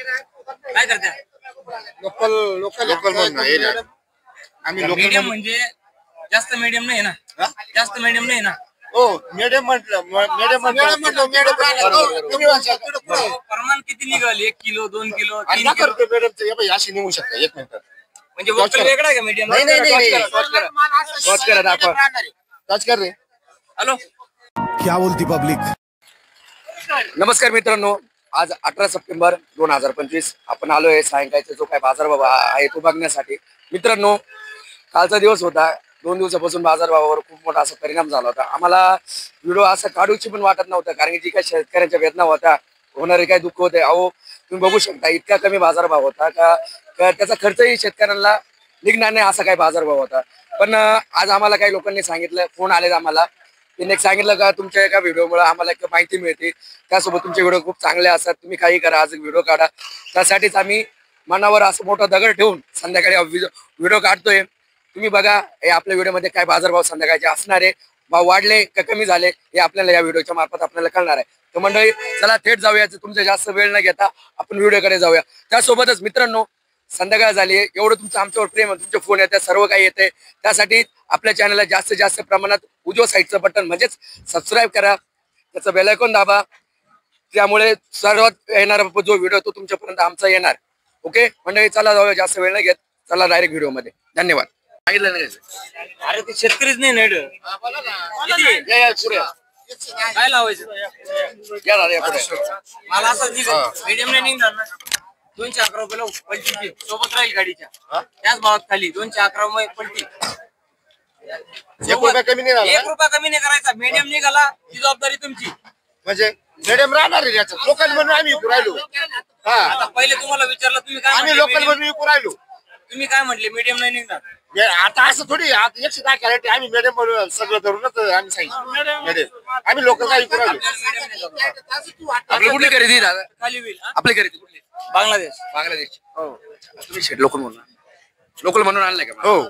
काय करता? Local local local म्हणून आहे आम्ही लोकल मीडियम म्हणजे जास्त मीडियम नाही ना, जास्त मीडियम नाही ना. हो मीडियम म्हटलं प्रमाण किती निघाल? 1 किलो 2 किलो 3 आणि किलो मॅडमचं अशी निघू शकता. 1 मिनिट म्हणजे वोकल वेगळा आहे का मीडियम? नाही टच करा दाखवा टच कर रे. हॅलो, क्या बोलती पब्लिक. नमस्कार मित्रांनो, आज 18 सप्टेंबर 2025 आपण आलोय सायंकाळचा जो काय बाजारभाव आहे तो बघण्यासाठी. मित्रांनो, कालचा दिवस होता. 2 दिवसापासून बाजारभावावर खूप मोठा असा परिणाम झाला होता. आम्हाला व्हिडिओ असं काढूची पण वाटत नव्हतं, कारण की जी काही शेतकऱ्यांच्या वेदना होत्या, होणारे काय दुःख होते. अहो तुम्ही बघू शकता, इतका कमी बाजारभाव होता का त्याचा खर्चही शेतकऱ्यांना निघणार नाही असा काही बाजारभाव होता. पण आज आम्हाला काही लोकांनी सांगितलं, फोन आले आम्हाला, त्यांनी सांगितलं का तुमच्या एका व्हिडिओमुळे आम्हाला एक माहिती मिळते, त्यासोबत तुमचे व्हिडिओ खूप चांगले असतात, तुम्ही काही करा, आज व्हिडिओ काढा. त्यासाठीच आम्ही मनावर असं मोठा दगड ठेवून संध्याकाळी व्हिडिओ काढतोय. तुम्ही बघा हे आपल्या व्हिडिओमध्ये काय बाजारभाव संध्याकाळचे असणार आहे, भाव वाढले का कमी झाले हे आपल्याला या व्हिडिओच्या मार्फत आपल्याला कळणार आहे. तर मंडळी चला थेट जाऊया, तुमचं जास्त वेळ न घेता आपण व्हिडिओकडे जाऊया. त्यासोबतच मित्रांनो, संध्याकाळ झाली आहे, एवढं तुमचं आमच्यावर प्रेम आहे, तुमचे फोन येतात, सर्व काही येते. त्यासाठी आपल्या चॅनलला जास्तीत जास्त प्रमाणात उजव्या साईडचं बटन म्हणजेच सबस्क्राईब करा, त्याचं बेल आयकॉन दाबा, त्यामुळे सर्वात येणारा जो व्हिडिओ तो तुमच्यापर्यंत आमचा येणार. ओके मंडळी, चला जाऊया, जास्त वेळ नाही घेत, चला डायरेक्ट व्हिडिओमध्ये. धन्यवाद. अरे ते शेतकरीच नाही नेड काय लावायचं मला असं मीडियम नाही निघणार ना. 211 रुपये पलटी सोबत राहील गाडीच्या, त्याच भावात खाली 211 पलटी. 1 रुपया कमी नाही झाला. 1 रुपया कमी नाही करायचा. मीडियम निघाला ती जबाबदारी तुमची. म्हणजे मीडियम राहणार आहे याच्यात. लोकल म्हणून आम्ही विकू राहिलो. आता पहिले तुम्हाला विचारलं, तुम्ही काय आम्ही म्हटले? लोकल म्हणून विकू राहिलो. तुम्ही काय म्हटले? मीडियम नाही निघणार. आता असं थोडी, आता 110 कॅरेट आम्ही मॅडम म्हणून सगळं धरूनच आम्ही सांगितलं मॅडम आम्ही लोकल काय विकू राहिलो. आपली कुठली खरेदी दादा? खाली होईल. आपली खरेदी कुठली? बांगलादेश. बांगलादेश. हो, तुम्ही शेट लोकल म्हणून आणलाय का? हो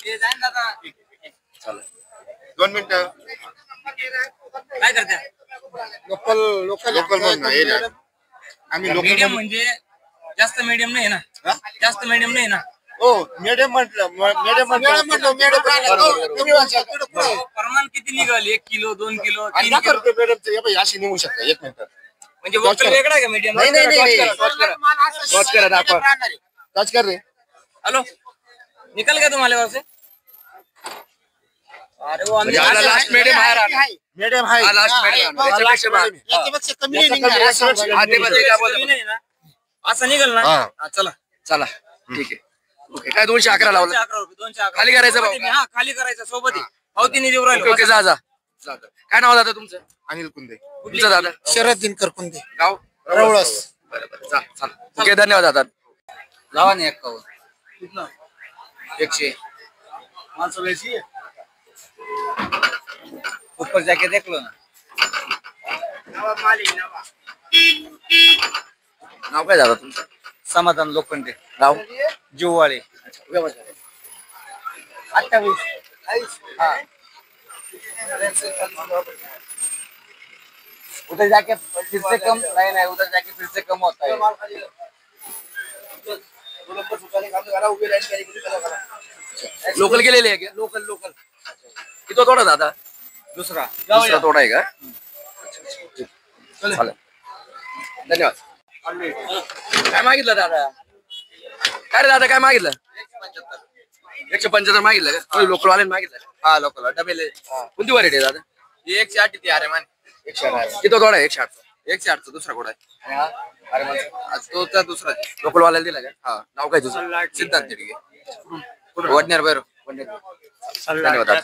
ते जाईन दादा. चालेल. 2 मिनिटं. काय करता? लोकल लोकल लोकल म्हणून आहे आम्ही लोकल मीडियम म्हणजे जास्त मीडियम नाही ना, जास्त मीडियम नाही ना. हो मीडियम म्हटलं प्रमाण किती निघाल? 1 किलो 2 किलो 3 आणि किलो मॅडमचं अशी निघू शकता. 1 मिनिट म्हणजे वोकल वेगळा आहे का मीडियम? टच करा दाखवा टच कर रे. हॅलो, निकल गया तुम्हाला वैसे? अरे वो म्हणजे आपला लास्ट मीडियम आहे राहणार. मॅडम हाय हा लास्ट मीडियम. याच्यापेक्षा कमी नाही निघणार. असं निघल ना. हा. चला चला ठीक आहे. ओके, काय 211 लावलं? 211 रुपये 211 खाली करायचं भाऊ? हा खाली करायचं सोबत पावतीने देऊ राहिलो. ओके, जा जा. काय नाव दादा तुमचं? अनिल कुंदे. तुमचं दादा? शरद दिनकर कुंदे, गाव? रवळस. बरं जा चला. ओके, धन्यवाद दादा. लावा नाही 51 कितना? 100. माणसं वैसी है. ऊपर जाके देख लो ना. नाव काय दादा तुमचं? समाधान लोखंडे, गाव? जीववाळे. 28 हाँ. उधर जाके फिर से कम नहीं, उधर जाके फिर से कम होता है. लोकल केलेले आहे का? लोकल लोकल किती तोडा दादा? दुसरा दुसरा तोडा आहे का? चालेल, धन्यवाद. काय मागितलं दादा? काय रे दादा, काय मागितलं? 175 मागितलं का? लोकलवाल्याने मागितलं? हा लोकल डबेले. कोणती व्हरायटी आहे दादा? 108 ती अरे मान 108. किती तोडा आहे? 108. 108 दुसरा कोड आहे. अरे मान आज तो त्या दुसरा लोकलवाल्याला दिला का? हा. नाव काय तुझं? सिद्धांत तिडगे वडनेर भैरव. धन्यवाद दादा.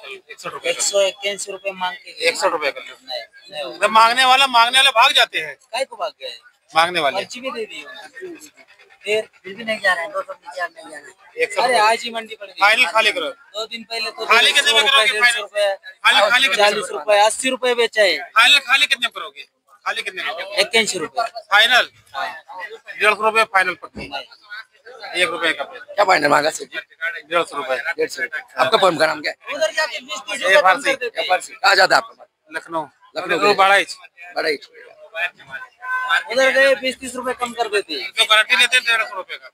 181 रुपये मांग के 61 रुपए कर लो. नहीं जब मांगने वाला भाग जाते हैं. काय को भाग गया है? मांगने वाले पर्ची भी दे दी फिर भी नहीं जा रहा है. 200 नीचे आप नहीं जा रहा है. 100 अरे आज ही मंडी पड़ गई. फाइनल खाली करो. 2 दिन पहले तो खाली कितने में करोगे? 150 रुपए खाली कितने में 40 रुपए 80 रुपए बेचा है. खाली कितने में करोगे? खाली कितने में? 81 रुपए. फाइनल 150 रुपए फाइनल पट्टी. 1 रुपए का पेड़. क्या फाइनल मांगा सर? 150 रुपए. 150. आपका फर्म का नाम क्या है? उधर जाके 20-30 ये रुपए कम फारसी. कर देते हैं. कहाँ जाता है आपका? लखनऊ लखनऊ बड़ा बड़ा ही उधर गए 20-30 रुपए कम कर देते हैं। जो गारंटी लेते हैं 150 रुपए का,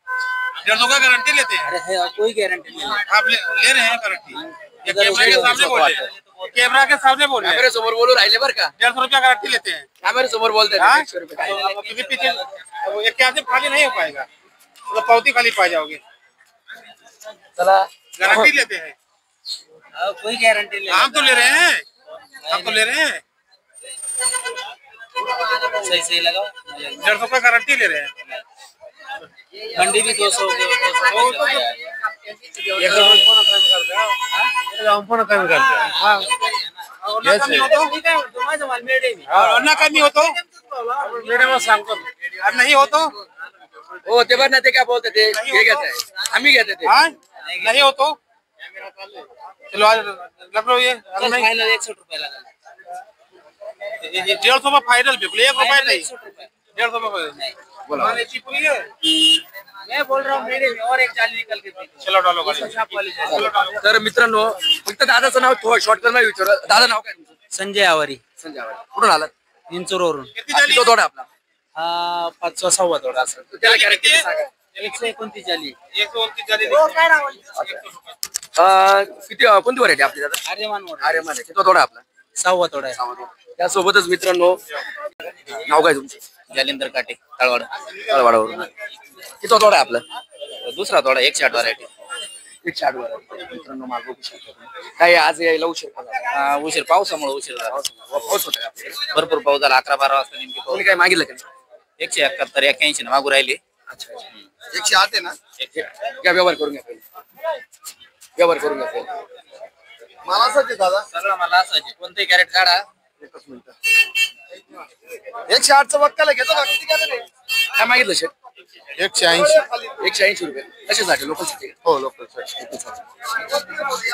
150 का गारंटी लेते हैं। अरे है कोई गारंटी नहीं है। आप ले रहे हैं गारंटी, ये कैमरा के सामने बोल रहे हैं, कैमरा के सामने बोल रहे हैं। कॅमेरे समोर बोलू राहिले बरं का, 150 रुपया गारंटी लेते हैं। कॅमेरे समोर बोलताय हाँ? 100 रुपये तो अब पीछे पीछे अब ये क्या से खाली नहीं हो पाएगा, तो पावती खाली पा जाओगे। चला गारंटी लेते हैं, कोई गारंटी नहीं। हम तो ले रहे हैं, हम तो ले रहे हैं। सही सही लगाओ। 150 का गारंटी ले रहे हैं। मंडी भी 200 के अन्ना कमी होतो मॅडम सांगतो, आणि नाही होतो हो ते बरं ना, ते काय बोलते ते हे घेत आहे, आम्ही घेते ते. हाँ नहीं हो तो चलो आज लग लो ये नहीं, फाइनल 61 रुपए लगा। 150 में फाइनल बिल्कुल 1 रुपया नहीं, 150 में बोला. बोला पूरी है। मैं बोल रहा हूँ मेरे में और एक जाली निकल के थी। चलो डालो गाड़ी, छाप वाली जाली। चलो डालो। तर मित्रांनो, फक्त दादाचं नाव शॉर्टकट नाही विचार, दादा नाव काय तुमचं? संजय आवारी संजय आवारे. कुठून आलात? इंचूरवरून। कितनी जाली तो थोडा आपला हा 5-6 थोडा असेल। त्याला गॅरंटी सांगा. 129 जाली। 129 जाली किती कोणती व्हरायटी आपली दादा? आर्यमान मोड। अरे मध्ये किती थोडा आपला 6 थोडा आहे। त्यासोबतच मित्रांनो, नाव काय तुमचं? जालिंदर काटे तळवाड। तळवाडावरून. किती थोडा आहे आपला? दुसरा थोडा 108 व्हरायटी। 108 व्हरायटी. मित्रांनो माल बघू शकता तुम्ही. काय आज यायला उशीर झाला? उशीर पावसामुळे उशीर झाला। पाऊस होता का आपल्याकडे? भरपूर पाऊस झाला 11-12 वाजता नेमकी पाऊस। कोणी काय मागितलं का नाही? 171 81 मागू राहिले। अच्छा 108 आहे ना. घ्या व्यवहार करून घ्या पहिले. व्यवहार करून घ्या पहिले. मला असं ते दादा सगळं मला असायचे कोणते कॅरेट काढा। एकच मिनिट. 108चं वक्काला घेतो का किती कॅरेट आहे? काय मागितलं शेट? 180. 180 रुपये. कशासाठी? लोकलसाठी का? हो लोकल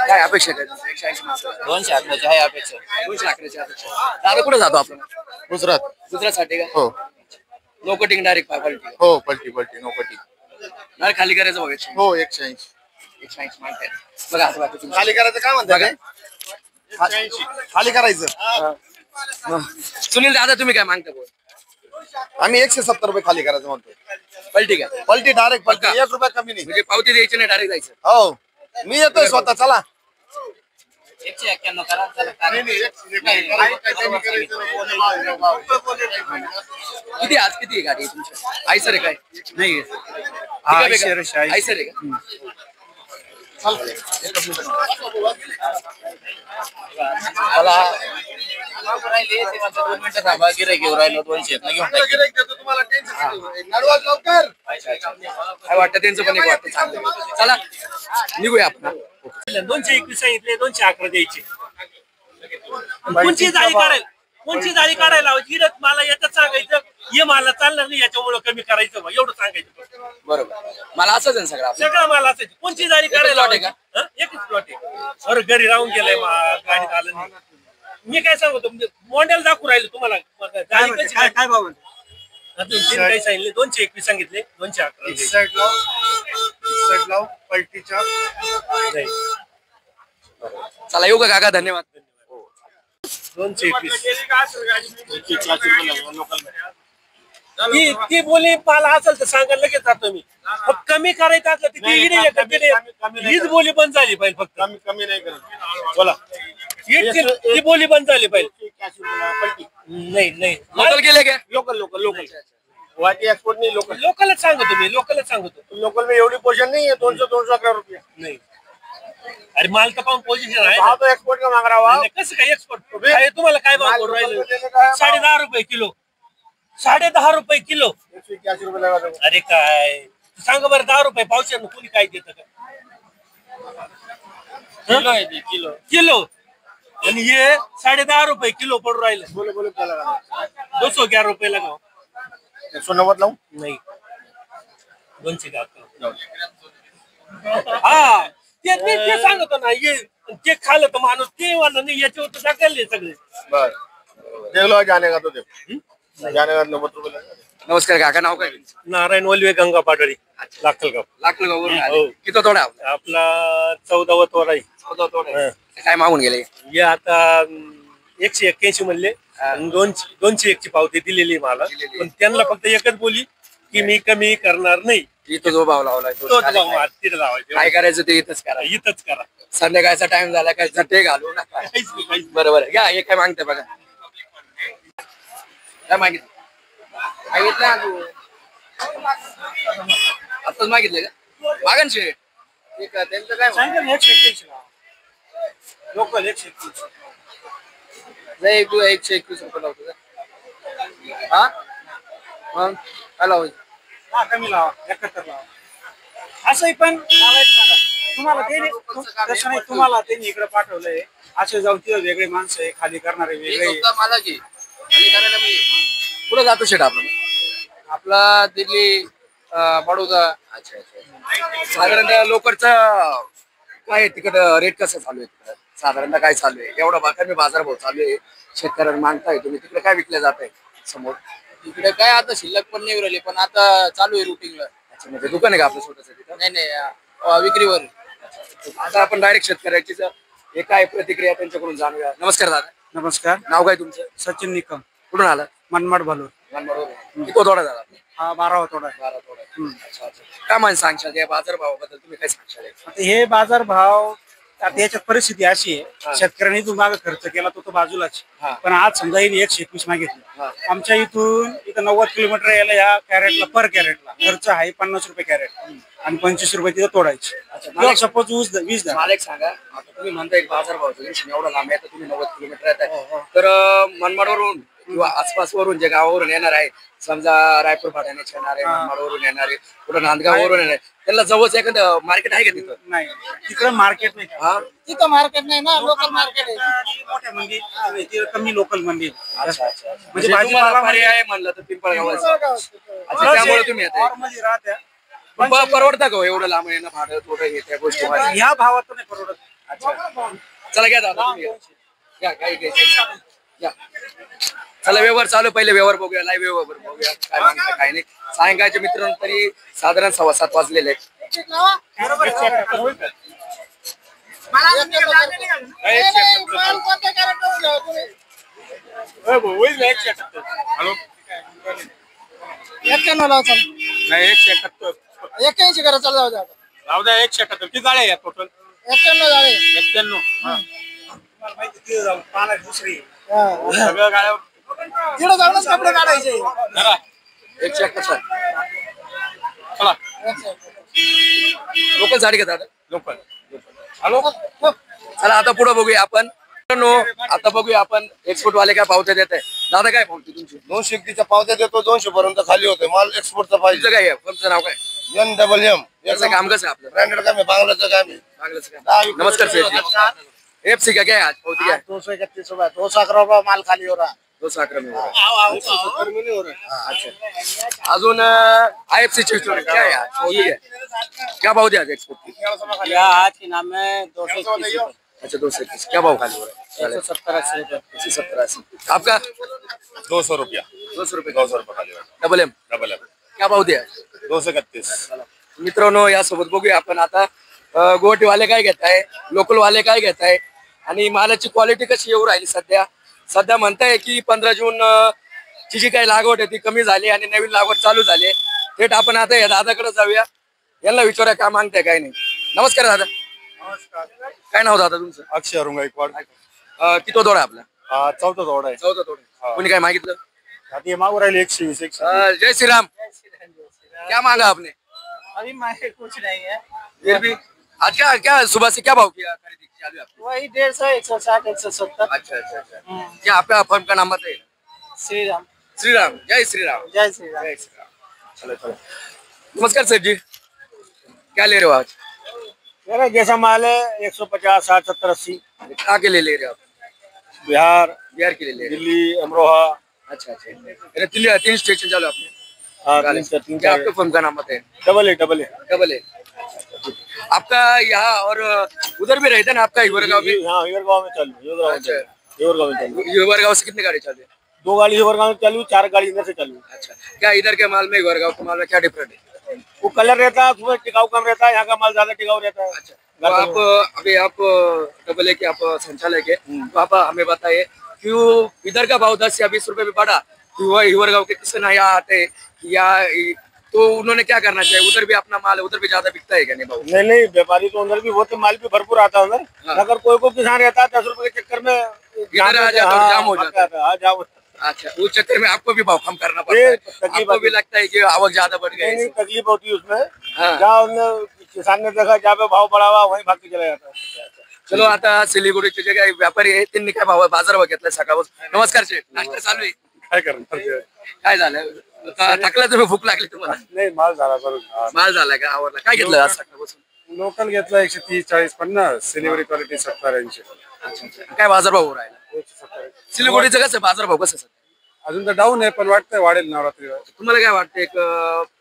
काय अपेक्षा काय? 180 मागतो. 200 आकड्याची आहे अपेक्षा। 200 अकराची अपेक्षा. दादा कुठे जातो आपण? गुजरात. गुजरातसाठी का? हो नो कटिंग डायरेक्ट क्वालिटी. हो पलटी no पलटी. डायरेक्ट खाली करायचं बघा. 180. हो 180. 180 मागताय. बघा आता बाकी तुम्ही. खाली करायचं काय म्हणतात बघा. खाली करायचं सुनील दादा तुम्ही काय मागता बोल? आम्ही 170 रुपये खाली करायचं म्हणतो. पलटी का? पलटी डायरेक्ट पलटी पक्का? 1 रुपया कमी नाही. म्हणजे पावती द्यायची नाही, डायरेक्ट जायचं. हो मी येतोय स्वतः चला. 191 करा चला। किती आज किती आहे गाडी तुमची? आयसर आहे काय? नाही आयसर आहे का? मला राहिले ते म्हणतात 2 मिनिटं थांबा गिऱ्हाईक घेऊन राहिलो 200 घेऊन टाक। काय वाटतं त्यांचं पण एक वाटतं चांगलं. चला निघूया आपण. 221 सांगितले 211 द्यायचे। कोणची जाळी काढायला कोणची जाळी काढायला लावायची इथं मला याच्यात सांगायचं हे मला चालणार नाही याच्यामुळे कमी करायचं बा, एवढं सांगायचं। बरोबर. मला असंच आहे ना सगळं आपलं. सगळं मला असायचं कोणची जाळी काढायला plot आहे का? लावायची? हं? एकच प्लॉट आहे। अरे घरी राहून गेलाय गाडीत आलं नाही। मी काय सांगतो मॉडेल दाखवू राहिलो तुम्हाला जाळी कशी काय भाव काही सांगितले 221 सांगितले 211 पलटीच्या चला येऊ का काका? धन्यवाद. 221 ती बोली मला असेल तर सांगा लगेच जातो मी। फक्त कमी करायचं असलं तर हीच बोली बंद झाली पाहिजे। फक्त कमी नाही करत बोला. ती बोली बंद झाली पाहिजे। नाही नाही लोकल गेले का? लोकल वाटी एक्सपोर्ट नहीं लोकल लोकलच सांगतो मी लोकलच सांगतो। लोकल में एवढी पोजीशन नहीं है 211 रुपये नाही अरे माल तर पाहून पोझिशन आहे हाँ तो एक्सपोर्ट का मांग रहा हुआ नाही, कसं काय एक्सपोर्ट तुम्हाला काय भाव करून राहिलं? 10.5 रुपये किलो 10.5 रुपये किलो 181 रुपये लगा दो. अरे काय सांगा बरं 10 रुपये पावशेर कुणी काय देतं का? किलो किलो आणि हे 10.5 रुपये किलो पडून राहिलं। बोलो बोलो क्या लगा 211 रुपये लगाओ 190 लाऊं नाही 200 का हा ते सांगतो ना ये ते खाल्लं तर माणूस ते वाला नाही याच्यावर तर टाकले सगळे। बस देख लो जाने का तो देख जाने का 90 रुपये लगा. नमस्कार काका. नाव काय? नारायण वल्वे गंगा पाटोळी लाखलगाव लाखलगाववरून आले. किती तोडा आपला? आपला 14वा तोडा आहे। काय मागून गेले? हे आता 181 म्हणले आणि 201ची पावती दिलेली मला, पण त्यांना फक्त एकच बोली की मी कमी करणार नाही. इथं जो भाव लावलाय तोच भाव मला तिथे लावायचा. काय करायचं ते इथंच करा. इथंच करा. संध्याकाळचा टाइम झाला काय झटे घालू नका. काहीच नाही, काहीच नाही. बरोबर आहे. घ्या हे काय मागते बघा. काय मागितलं आताच मागितलं का मागन शेट त्यांचं काय सांगा ना, 121 लावा. लोकल 121. नाही तू 121 रुपये लावतो का? हा मग काय लावायचं? हा, कमी लावा, 71 लावा. असंही पण मला एक सांगा, तुम्हाला तसं नाही, तुम्हाला त्यांनी इकडे पाठवलंय, असे जाऊन तिथं वेगळे माणसं आहे, खाली करणारे वेगळे. मला की खाली करायला मी कुठं जातो शेट आपला दिल्ली बडोदा. अच्छा अच्छा. साधारणतः लोकरचा काय तिकड रेट कसं चालू आहे तिकडं? साधारणतः काय चालू आहे? एवढा कमी बाजारभाव चालू आहे, शेतकऱ्यांना मागताय तुम्ही, तिकडे काय विकले जात आहे समोर? तिकडे काय आता शिल्लक पण नाही उरली, पण आता चालू आहे रुटीनला. अच्छा, म्हणजे दुकान आहे का आपलं स्वतःचं तिथं? नाही विक्रीवर. आता आपण डायरेक्ट शेतकऱ्याची हे काय प्रतिक्रिया त्यांच्याकडून जाणूया. नमस्कार दादा. नमस्कार. नाव काय तुमचं? सचिन निकम, कुठून आला? मनमाड भालूर. किती थोडा झाला? हा, 12वा तोडा आहे. 12 थोडा. अच्छा अच्छा. काय माहिती सांगशाल या बाजारभावाबद्दल, तुम्ही काय सांगशाल? आता हे बाजार भाव, आता याच्यात परिस्थिती अशी आहे, शेतकऱ्यांनी इथून मागे खर्च केला तो बाजूलाच, हा. पण आज समजा येईल 121 मागितलं. हा. आमच्या इथून इथं 90 किलोमीटर यायला या कॅरेटला, पर कॅरेटला खर्च आहे 50 रुपये कॅरेट, आणि 25 रुपये तिथं तोडायचे. सपोज 20 द्या. मला एक सांगा, आता तुम्ही म्हणता एक बाजारभाव एवढा लांब आहे, तुम्ही 90 किलोमीटर येत आहे, तर मनमाडवरून किंवा आसपासवरून जे गावावरून येणार आहे, समजा रायपूर फाट्याने येणार आहे, मनमाडवरून येणार आहे, कुठं नांदगाववरून येणार आहे, त्यांना जवळच एखादं मार्केट आहे का तिथं? नाही, तिकडं मार्केट नाही. हा. तिथं मार्केट नाही ना, लोकल मार्केट आहे. मोठ्या मंडी, तिथं कमी लोकल मंडी. अच्छा अच्छा. म्हणजे म्हणजे तुम्हाला भाजीपाला पर्याय म्हणलं तर पिंपळगावच. अच्छा, त्यामुळे तुम्ही येताय. नॉर्मली राहत्या. परवडतं का हो एवढं लांब येणं, भाडं थोडं हे त्या गोष्टी? ह्या भावात नाही परवडत. अच्छा, चला घ्या दादा तुम्ही घ्या. काही घ्यायचं घ्या. चला व्यवहार चालू, पहिले व्यवहार बघूया, लाईव्ह व्यवहार बघूया काय मागतं काय नाही. सायंकाळच्या मित्रांनो तरी साधारण 7:15 वाजलेले आहेत. हॅलो 91 लावा चालू. नाही 171 81 करा चालू, जाऊ द्या आता. लावू द्या. 171 किती जाळे आहे टोटल? 91 झाले. 91. तुम्हाला माहिती तिथं जाऊन पाहणार दुसरी. सगळं गाड्या तिकडे जाऊनच कपडे काढायचे. धरा. 171. चला लोकल साडी घेतात लोकल. हॅलो चला आता पुढे बघूया आपण. मित्रांनो, आता बघूया आपण एक्सपोर्ट वाले काय पावत्या देत आहे. दादा काय पावती तुमची? 201 पावत्या देतो, 200 पर्यंत खाली होते माल. एक्सपोर्टचा पाहिजे. तुमचं काय आहे? फर्मचं नाव काय? NMM. याचं काम कसं आहे आपलं? ब्रँडेड काम आहे, बांगलाचं काम आहे. चांगलंच काय? नमस्कार सर. एफसी का क्या है आज? पावती क्या है? 231 रुपये, 211 रुपये माल खाली हो रहा. 211 में हो रहा है. अच्छा. अजून IFC ची स्टोरी क्या है आज? पावती क्या है? क्या भाव दिया आज एक्सपोर्ट की? या आज की नाम है 221 रुपये. अच्छा 221. क्या भाव खाली हो रहा है? 170 रुपये. 170. आपका 200 रुपया. 200 रुपये. 200 रुपये खाली. डबल एम डबल आहे. क्या भाव दिया? 231. मित्रांनो यासोबत बघूया आपण आता गुवाहाटीवाले काय घेत आहे, लोकल वाले काय घेत आहे, आणि मालाची क्वालिटी कशी येऊ राहिली. सध्या म्हणताय की 15 जून ची जी काही लागवड आहे ती कमी झाली आणि नवीन लागवड चालू झाली. थेट आपण आता या दादाकडे जाऊया, यांना विचारूया काय मागताय काय नाही. नमस्कार दादा. नमस्कार. काय नाव दादा तुमचं? अक्षय अरुण गायकवाड. किती दोडा आपला? चौथा तोडा आहे. चौथा दोडा. कोणी काय मागितलं? आता मागू राहिले 120. जय श्री राम. क्या मांगा आपने? अभी मार्केट कुछ नहीं है, फिर भी आज क्या सुबह से क्या भाव किया खरीदी चालू है आपकी? वही 150, 160, 170. अच्छा अच्छा अच्छा. क्या आपका फर्म का नाम बताइए? श्री राम. श्री राम. जय श्री राम. जय श्री राम. जय श्री राम. चलो चलो. नमस्कार सर जी, क्या ले रहे हो आज? मेरा जैसा माल है 150, 60, 70, 80. कहाँ के लिए ले रहे हो आप? बिहार, बिहार के लिए ले रहे दिल्ली, अमरोहा. अच्छा अच्छा. मेरे तीन स्टेशन चालू आपने. हाँ, तीन क्या आपके फर्म का नाम बताइए? डबल है. डबल है. आपका यहाँ और उधर भी रहते ना आपका हिवरगांव भी? हाँ, हिवरगांव में चालू. अच्छा. हिवरगांव में चालू. हिवरगांव से कितनी गाड़ी चालू है? 2 गाड़ी हिवरगांव में चालू, 4 गाड़ी इधर से चालू. अच्छा. क्या इधर के माल में हिवरगांव के माल में क्या डिफरेंट है? वो कलर रहता है, उसमें टिकाऊ कम रहता है. यहाँ का माल ज्यादा टिकाऊ रहता है. अच्छा. तो आप अभी आप डबल ए के आप संचालक है, तो आप हमें बताइए क्यों इधर का भाव 10 या 20 रुपए भी बढ़ा, तो हिवरगांव के किसान यहाँ आते हैं या तो उन्होंने क्या करना चाहिए? उधर भी अपना माल है, उधर भी ज्यादा बिकता है क्या नहीं भाव? नहीं नहीं, व्यापारी तो उधर भी वो तो माल भी भरपूर आता है उधर। हाँ। अगर कोई किसान रहता है 10 रुपए के चक्कर में इधर आ जाता है, जाम हो जाता है। हाँ, जाम होता है। अच्छा, उस चक्कर में आपको भी भाव कम करना पड़ता है, तकलीफ आपको भी लगता है कि आवक ज्यादा बढ़ नहीं गई? नहीं, तकलीफ होती है उसमें। हाँ। जहाँ उन्होंने किसान ने देखा जहाँ पे भाव बढ़ा हुआ वहीं भाग के चला जाता है। चलो आता सिलीगुडीचे जे काही व्यापारी आहे त्यांनी काय भाव बाजारभाव घेतलाय सकाळपासून? नमस्कार शेठ, नाश्ता चालू आहे? काय करणार काय झालं? थकला तुम्ही, भूक लागली तुम्हाला? नाही माल झाला बरोबर माल झालाय का? आवडला? काय घेतलं आज सकाळपासून? लोकल घेतला 130 40 50 सिलिव्हरी क्वालिटी 70 80 अच्छा, काय बाजारभाव हो राहिला? 170. सिलीगुडीचं कसं बाजारभाव कसं सध्या? अजून तर डाऊन आहे पण वाटतंय वाढेल नवरात्री. तुम्हाला काय वाटतं एक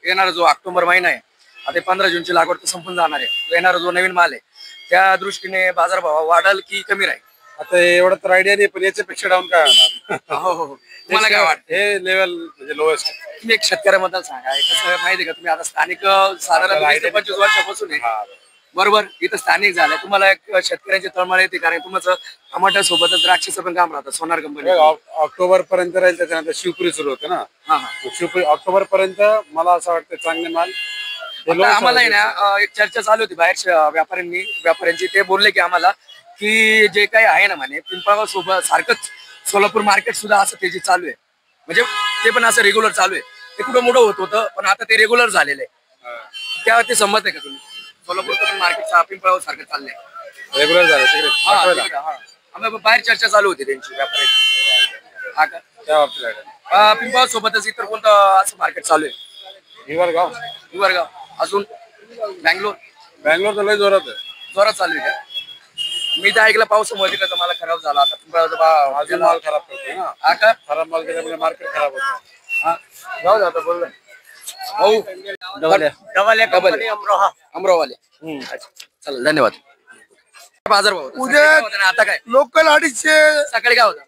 येणारा जो ऑक्टोबर महिना आहे, आता 15 जूनची लागवड तर संपून जाणार आहे, येणारा जो नवीन माल आहे त्या दृष्टीने बाजारभाव वाढेल की कमी राहील? आता एवढं तर आयडिया नाही पण याच्यापेक्षा डाऊन काय होणार? हो हो, तुम्हाला काय वाटतं? हे लेवल म्हणजे लोएस्ट. तुम्ही एक शेतकऱ्याबद्दल सांगा, कसं आहे माहिती आहे का, तुम्ही आता स्थानिक साधारण 20 ते 25 वर्षापासून आहे बरोबर इथं स्थानिक झालं, तुम्हाला एक शेतकऱ्यांची तळमळ येते कारण तुमचं टमाटर सोबतच द्राक्षाचं पण काम राहतं सोनार कंपनी. ऑक्टोबर पर्यंत राहील, त्याच्यानंतर शिवपुरी सुरू होते ना. हा हा, शिवपुरी ऑक्टोबर पर्यंत मला असं वाटतं चांगले माल. आता आम्हाला आहे ना एक चर्चा चालू होती बाहेरच्या व्यापाऱ्यांची, ते बोलले की आम्हाला की जे काही आहे ना म्हणे पिंपळगाव सोबत सारखंच सोलापूर मार्केट सुद्धा असं तेजी चालू आहे, म्हणजे ते पण असं रेग्युलर चालू आहे. ते कुठं मोठं होत होतं पण आता ते रेग्युलर झालेलं आहे. त्यावरती संमत आहे का तुम्ही? सोलापूरचं पण मार्केट पिंपळगाव सारखं चाललंय? रेग्युलर झालं तिकडे हा, आठवलं. तिकडं, हा. आम्ही बाहेर चर्चा चालू होती त्यांची व्यापाऱ्यांची. हा का? त्या बाबतीत पिंपळगाव सोबतच इतर कोणतं असं मार्केट चालू आहे? हिवरगाव हिवरगाव अजून बँगलोर बँगलोर तर लय जोरात आहे. जोरात चालू आहे का? मी तर ऐकलं पावसामुळे तिकडचा माल खराब झाला, आता पिंपळगावचा अजून माल खराब करतोय ना. हा का? खराब माल केल्यामुळे मार्केट खराब होतं. हा, जाऊ दे आता बोललो. भाऊ डबल अमरावाले. अच्छा, चला धन्यवाद. बाजारभाव उद्या- आता काय लोकल 250, सकाळी काय होता?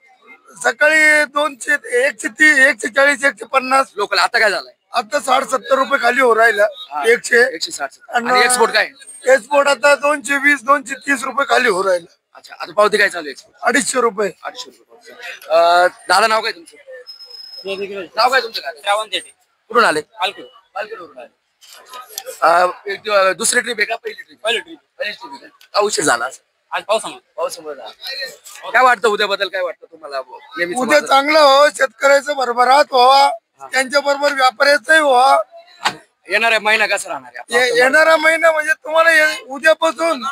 सकाळी 200, 130, 140, 150. लोकल आता काय झालंय? आता 60-70 रुपये खाली हो राहिला. 100. 160. आणि एक्सपोर्ट काय? एक्सपोर्ट आता 220, 230 रुपये खाली हो राहिला. अच्छा, आता पावती काय चालू आहे एक्सपोर्ट? 250 रुपये. 800 रुपये. दादा नाव काय तुमचं? नाव काय तुमचं? काय श्रावण देते कुठून आले? पालखीवरून आले. दुसरी ट्रिप आहे का पहिली ट्रिप? पहिली ट्रिप पहिली ट्रिप आहे का? उशीर झाला असं? आज पावसामुळे पावसामुळे झाला. काय वाटतं उद्याबद्दल? काय वाटतं तुम्हाला? नेहमीच उद्या चांगलं हो, शेतकऱ्याचं भरभराट व्हावा, त्यांच्या बरोबर व्यापाऱ्याचाही व्हावा. येणारा महिना कसा राहणार आहे आपला? येणारा महिना म्हणजे तुम्हाला उद्यापासून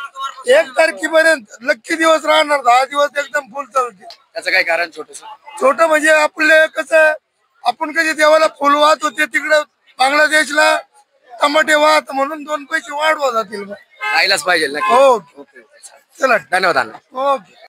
1 तारखेपर्यंत लक्की दिवस राहणार. 10 दिवस एकदम फुल चालते. त्याचं काय कारण छोटस? छोटं म्हणजे आपले कसं, आपण कधी देवाला फुल वाहत होते तिकडे बांगलादेशला टमाटे वाहत, म्हणून 2 पैसे वाढवा जातील. राहिलाच पाहिजे ना. हो, ओके, चला धन्यवाद अण्णा. ओके.